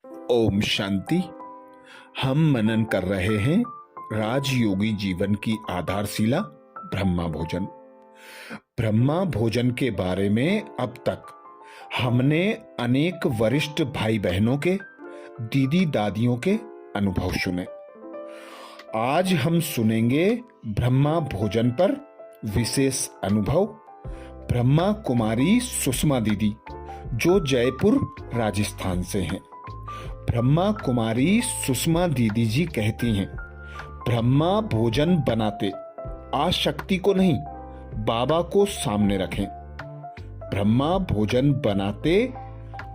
ओम शांति। हम मनन कर रहे हैं राजयोगी जीवन की आधारशिला ब्रह्मा भोजन। ब्रह्मा भोजन के बारे में अब तक हमने अनेक वरिष्ठ भाई बहनों के, दीदी दादियों के अनुभव सुने। आज हम सुनेंगे ब्रह्मा भोजन पर विशेष अनुभव ब्रह्मा कुमारी सुषमा दीदी, जो जयपुर राजस्थान से हैं। ब्रह्मा कुमारी सुषमा दीदी जी कहती हैं, ब्रह्मा भोजन बनाते आशक्ति को नहीं, बाबा को सामने रखें। ब्रह्मा भोजन बनाते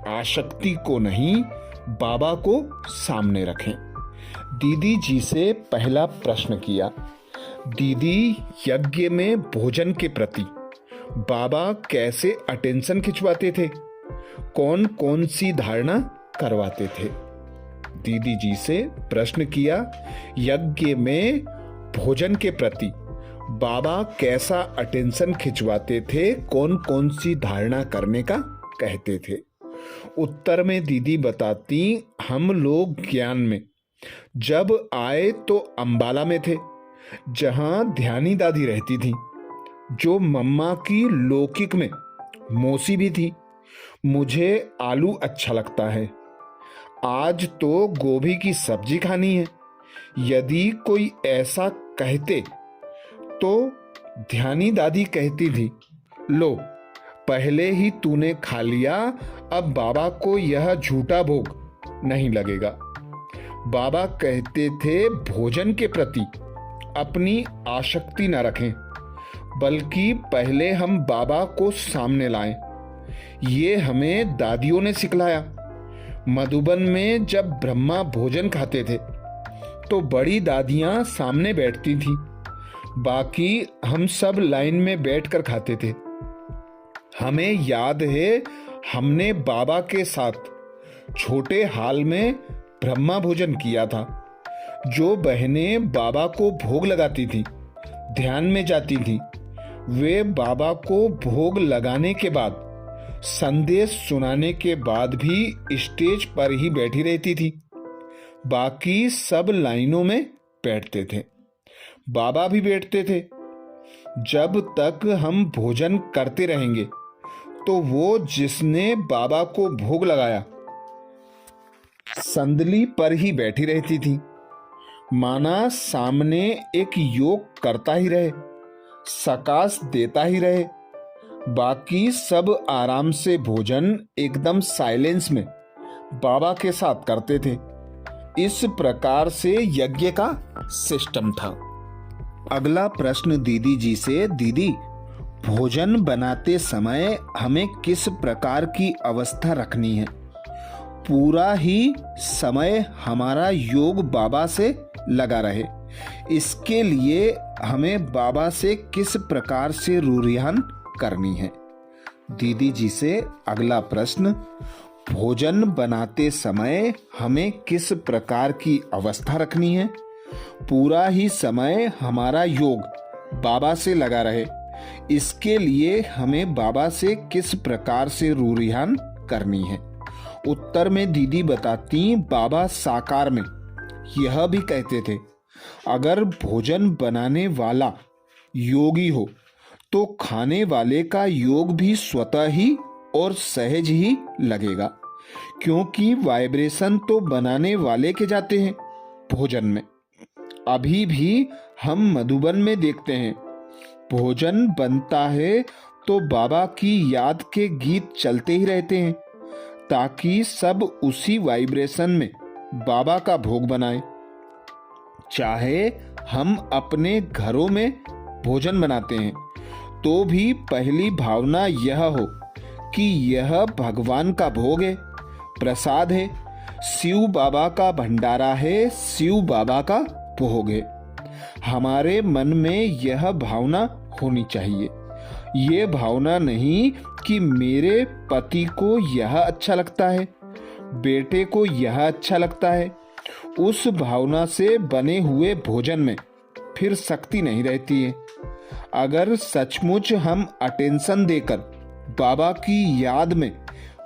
आशक्ति को नहीं, बाबा को सामने रखें। दीदी जी से पहला प्रश्न किया, दीदी यज्ञ में भोजन के प्रति बाबा कैसे अटेंशन खिंचवाते थे, कौन कौन सी धारणा करवाते थे। दीदी जी से प्रश्न किया, यज्ञ में भोजन के प्रति बाबा कैसा अटेंशन खिंचवाते थे, कौन कौन सी धारणा करने का कहते थे। उत्तर में दीदी बताती, हम लोग ज्ञान में जब आए तो अंबाला में थे, जहां ध्यानी दादी रहती थी, जो मम्मा की लौकिक में मौसी भी थी। मुझे आलू अच्छा लगता है, आज तो गोभी की सब्जी खानी है। यदि कोई ऐसा कहते तो ध्यानी दादी कहती थी, लो पहले ही तूने खा लिया, अब बाबा को यह झूठा भोग नहीं लगेगा। बाबा कहते थे, भोजन के प्रति अपनी आसक्ति न रखें, बल्कि पहले हम बाबा को सामने लाएं। ये हमें दादियों ने सिखलाया। मधुबन में जब ब्रह्मा भोजन खाते थे तो बड़ी दादियां सामने बैठती थी, बाकी हम सब लाइन में बैठकर खाते थे। हमें याद है, हमने बाबा के साथ छोटे हाल में ब्रह्मा भोजन किया था। जो बहनें बाबा को भोग लगाती थी, ध्यान में जाती थी, वे बाबा को भोग लगाने के बाद, संदेश सुनाने के बाद भी स्टेज पर ही बैठी रहती थी। बाकी सब लाइनों में बैठते थे, बाबा भी बैठते थे। जब तक हम भोजन करते रहेंगे तो वो जिसने बाबा को भोग लगाया संदली पर ही बैठी रहती थी, माना सामने एक योग करता ही रहे, सकाश देता ही रहे। बाकी सब आराम से भोजन एकदम साइलेंस में बाबा के साथ करते थे। इस प्रकार से यज्ञ का सिस्टम था। अगला प्रश्न दीदी जी से, दीदी भोजन बनाते समय हमें किस प्रकार की अवस्था रखनी है, पूरा ही समय हमारा योग बाबा से लगा रहे, इसके लिए हमें बाबा से किस प्रकार से रूरियान करनी है। दीदी जी से अगला प्रश्न, भोजन बनाते समय हमें किस प्रकार की अवस्था रखनी है, पूरा ही समय हमारा योग बाबा से लगा रहे, इसके लिए हमें बाबा से किस प्रकार से रूरियान करनी है। उत्तर में दीदी बताती, बाबा साकार में यह भी कहते थे, अगर भोजन बनाने वाला योगी हो तो खाने वाले का योग भी स्वतः ही और सहज ही लगेगा, क्योंकि वाइब्रेशन तो बनाने वाले के जाते हैं भोजन में। अभी भी हम मधुबन में देखते हैं, भोजन बनता है तो बाबा की याद के गीत चलते ही रहते हैं, ताकि सब उसी वाइब्रेशन में बाबा का भोग बनाएं। चाहे हम अपने घरों में भोजन बनाते हैं तो भी पहली भावना यह हो कि यह भगवान का भोग है, प्रसाद है, शिव बाबा का भंडारा है, शिव बाबा का भोग है। हमारे मन में यह भावना होनी चाहिए। ये भावना नहीं कि मेरे पति को यह अच्छा लगता है, बेटे को यह अच्छा लगता है। उस भावना से बने हुए भोजन में फिर शक्ति नहीं रहती है। अगर सचमुच हम अटेंशन देकर बाबा की याद में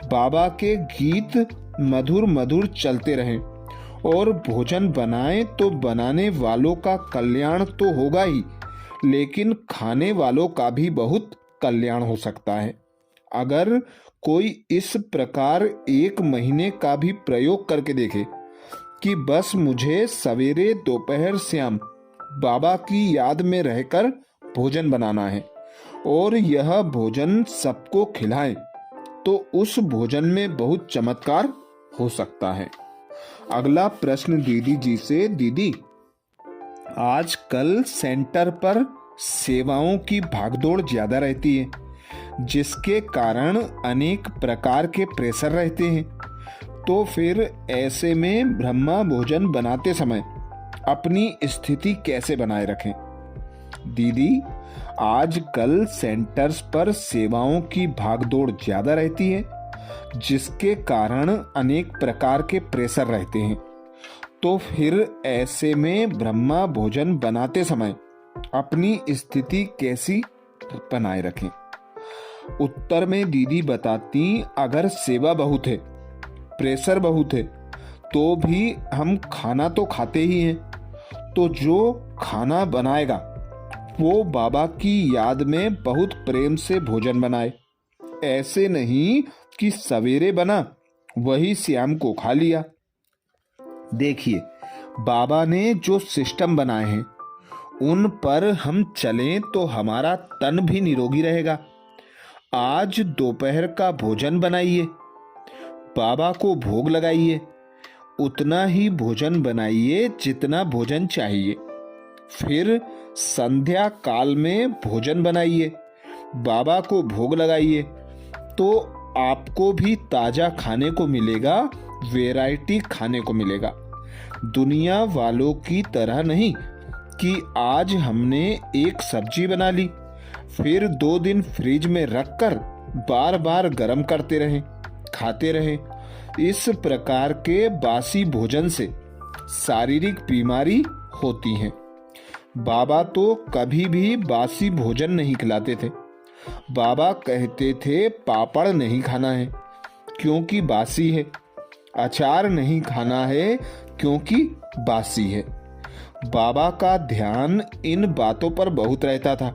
बाबा के गीत मधुर मधुर चलते रहें और भोजन बनाएं तो बनाने वालों का कल्याण तो होगा ही, लेकिन खाने वालों का भी बहुत कल्याण हो सकता है। अगर कोई इस प्रकार 1 महीने का भी प्रयोग करके देखे कि बस मुझे सवेरे दोपहर शाम बाबा की याद में रहकर भोजन बनाना है और यह भोजन सबको खिलाएं, तो उस भोजन में बहुत चमत्कार हो सकता है। अगला प्रश्न दीदी जी से। दीदी, आजकल सेंटर पर सेवाओं की भागदौड़ ज्यादा रहती है, जिसके कारण अनेक प्रकार के प्रेशर रहते हैं, तो फिर ऐसे में ब्रह्मा भोजन बनाते समय अपनी स्थिति कैसे बनाए रखें? दीदी, आजकल सेंटर्स पर सेवाओं की भागदौड़ ज्यादा रहती है, जिसके कारण अनेक प्रकार के प्रेशर रहते हैं, तो फिर ऐसे में ब्रह्मा भोजन बनाते समय अपनी स्थिति कैसी बनाए रखें? उत्तर में दीदी बताती, अगर सेवा बहुत है, प्रेशर बहुत है, तो भी हम खाना तो खाते ही हैं, तो जो खाना बनाएगा वो बाबा की याद में बहुत प्रेम से भोजन बनाए। ऐसे नहीं कि सवेरे बना वही शाम को खा लिया। देखिए, बाबा ने जो सिस्टम बनाए हैं उन पर हम चलें तो हमारा तन भी निरोगी रहेगा। आज दोपहर का भोजन बनाइए, बाबा को भोग लगाइए, उतना ही भोजन बनाइए जितना भोजन चाहिए। फिर संध्या काल में भोजन बनाइए, बाबा को भोग लगाइए, तो आपको भी ताजा खाने को मिलेगा, वैरायटी खाने को मिलेगा। दुनिया वालों की तरह नहीं कि आज हमने एक सब्जी बना ली, फिर 2 दिन फ्रिज में रखकर बार बार गर्म करते रहें, खाते रहें। इस प्रकार के बासी भोजन से शारीरिक बीमारी होती है। बाबा तो कभी भी बासी भोजन नहीं खिलाते थे। बाबा कहते थे पापड़ नहीं खाना है क्योंकि बासी है, अचार नहीं खाना है क्योंकि बासी है। बाबा का ध्यान इन बातों पर बहुत रहता था।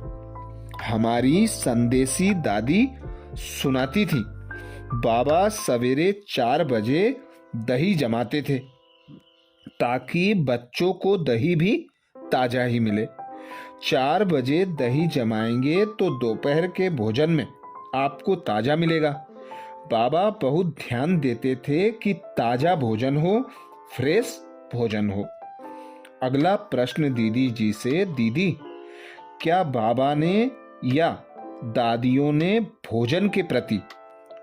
हमारी संदेशी दादी सुनाती थी, बाबा सवेरे 4 बजे दही जमाते थे ताकि बच्चों को दही भी ताजा ही मिले। 4 बजे दही जमाएंगे तो दोपहर के भोजन में आपको ताजा मिलेगा। बाबा बहुत ध्यान देते थे कि ताजा भोजन हो, फ्रेश भोजन हो। अगला प्रश्न दीदी जी से। दीदी, क्या बाबा ने या दादियों ने भोजन के प्रति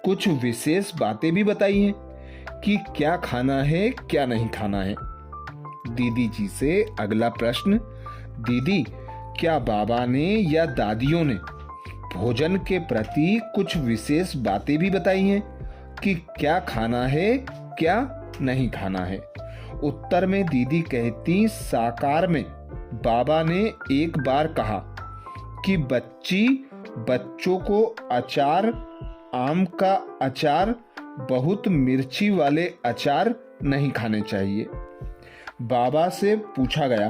कुछ विशेष बातें भी बताई हैं कि क्या खाना है क्या नहीं खाना है? दीदी जी से अगला प्रश्न। दीदी, क्या बाबा ने या दादियों ने भोजन के प्रति कुछ विशेष बातें भी बताई हैं कि क्या खाना है क्या नहीं खाना है? उत्तर में दीदी कहती, साकार में बाबा ने एक बार कहा कि बच्चों को अचार, आम का अचार, बहुत मिर्ची वाले अचार नहीं खाने चाहिए। बाबा से पूछा गया,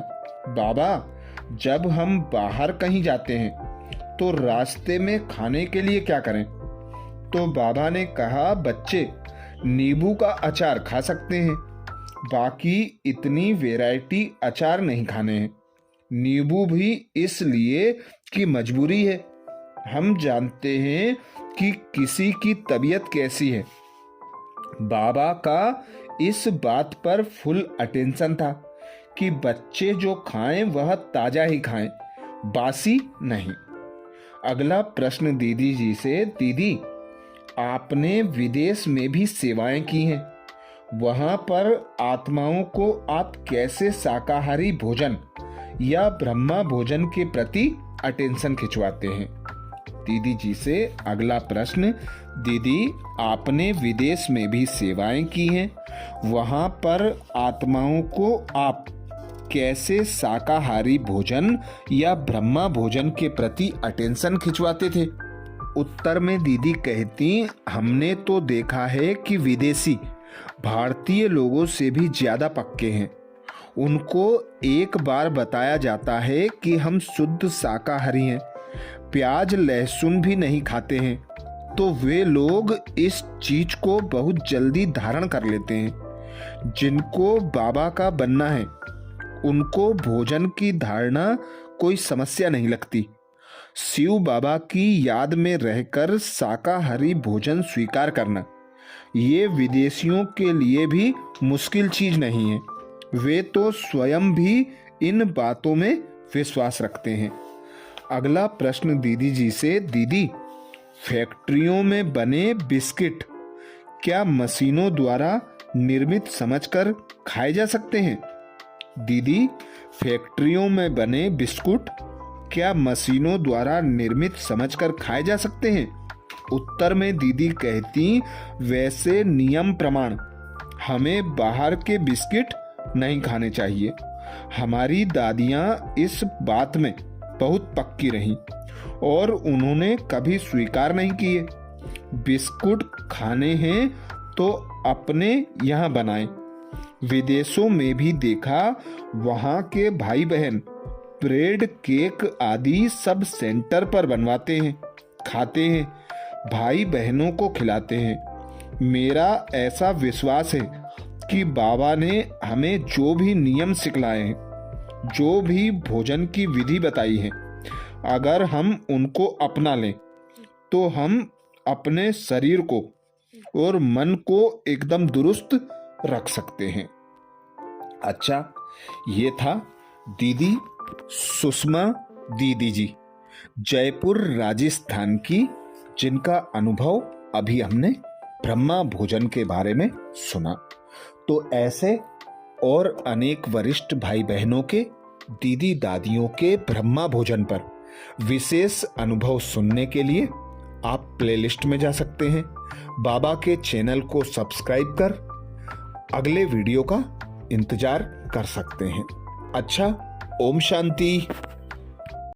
बाबा, जब हम बाहर कहीं जाते हैं तो रास्ते में खाने के लिए क्या करें? तो बाबा ने कहा, बच्चे नींबू का अचार खा सकते हैं, बाकी इतनी वैरायटी अचार नहीं खाने हैं। नींबू भी इसलिए कि मजबूरी है। हम जानते हैं कि किसी की तबीयत कैसी है। बाबा का इस बात पर फुल अटेंशन था कि बच्चे जो खाएं वह ताजा ही खाएं, बासी नहीं। अगला प्रश्न दीदी जी से। दीदी, आपने विदेश में भी सेवाएं की हैं, वहां पर आत्माओं को आप कैसे शाकाहारी भोजन या ब्रह्मा भोजन के प्रति अटेंशन खिंचवाते हैं? दीदी जी से अगला प्रश्न। दीदी, आपने विदेश में भी सेवाएं की हैं, वहां पर आत्माओं को आप कैसे शाकाहारी भोजन या ब्रह्मा भोजन के प्रति अटेंशन खिंचवाते थे? उत्तर में दीदी कहती, हमने तो देखा है कि विदेशी भारतीय लोगों से भी ज्यादा पक्के हैं। उनको एक बार बताया जाता है कि हम शुद्ध शाकाहारी हैं, प्याज लहसुन भी नहीं खाते हैं, तो वे लोग इस चीज को बहुत जल्दी धारण कर लेते हैं। जिनको बाबा का बनना है उनको भोजन की धारणा कोई समस्या नहीं लगती। शिव बाबा की याद में रहकर शाकाहारी भोजन स्वीकार करना ये विदेशियों के लिए भी मुश्किल चीज नहीं है। वे तो स्वयं भी इन बातों में विश्वास रखते हैं। अगला प्रश्न दीदी जी से। दीदी, फैक्ट्रियों में बने बिस्किट क्या मशीनों द्वारा निर्मित समझकर खाए जा सकते हैं? दीदी, फैक्ट्रियों में बने बिस्कुट क्या मशीनों द्वारा निर्मित समझकर खाए जा सकते हैं? उत्तर में दीदी कहती, वैसे नियम प्रमाण हमें बाहर के बिस्किट नहीं खाने चाहिए। हमारी दादियां इस बात में बहुत पक्की रहीं और उन्होंने कभी स्वीकार नहीं किए। बिस्कुट खाने हैं तो अपने यहाँ बनाएं। विदेशों में भी देखा, वहाँ के भाई बहन ब्रेड केक आदि सब सेंटर पर बनवाते हैं, खाते हैं, भाई बहनों को खिलाते हैं। मेरा ऐसा विश्वास है कि बाबा ने हमें जो भी नियम सिखलाए हैं, जो भी भोजन की विधि बताई है, अगर हम उनको अपना लें तो हम अपने शरीर को और मन को एकदम दुरुस्त रख सकते हैं। अच्छा, ये था दीदी सुषमा दीदी जी, जयपुर राजस्थान की, जिनका अनुभव अभी हमने ब्रह्मा भोजन के बारे में सुना। तो ऐसे और अनेक वरिष्ठ भाई बहनों के, दीदी दादियों के ब्रह्मा भोजन पर विशेष अनुभव सुनने के लिए आप प्लेलिस्ट में जा सकते हैं। बाबा के चैनल को सब्सक्राइब कर अगले वीडियो का इंतजार कर सकते हैं। अच्छा, ओम शांति।